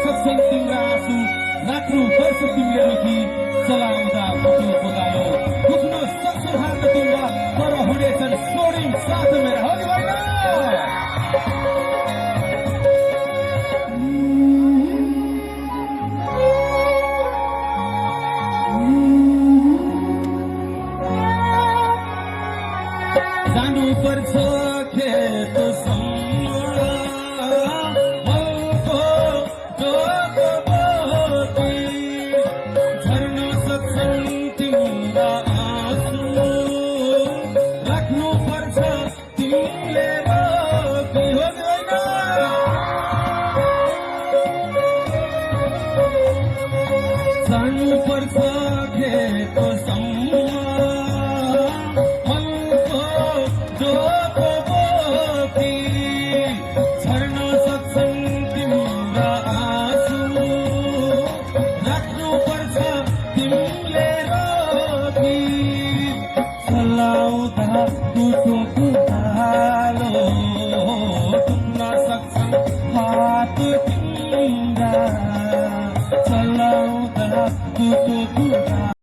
सत्सङ तिम्रा आँसु राख्नु पर्छ तिमीले रोकी चलाउँदा फुटु पोकायो दुख्न सक्छ हात तिम्रा तर हुनेछन् स्वर्णिम साथ मेरा हो जानु पर्छ खेत जानु पर्छ खेत मनको जोको बोकी झर्न सक्छन् तिम्रा आँसु राख्नु पर्छ तिमीले रोकी चलाउँदा दुधको धालो टुक्न सक्छन् हात तिम्रा चलाउँदा दुधको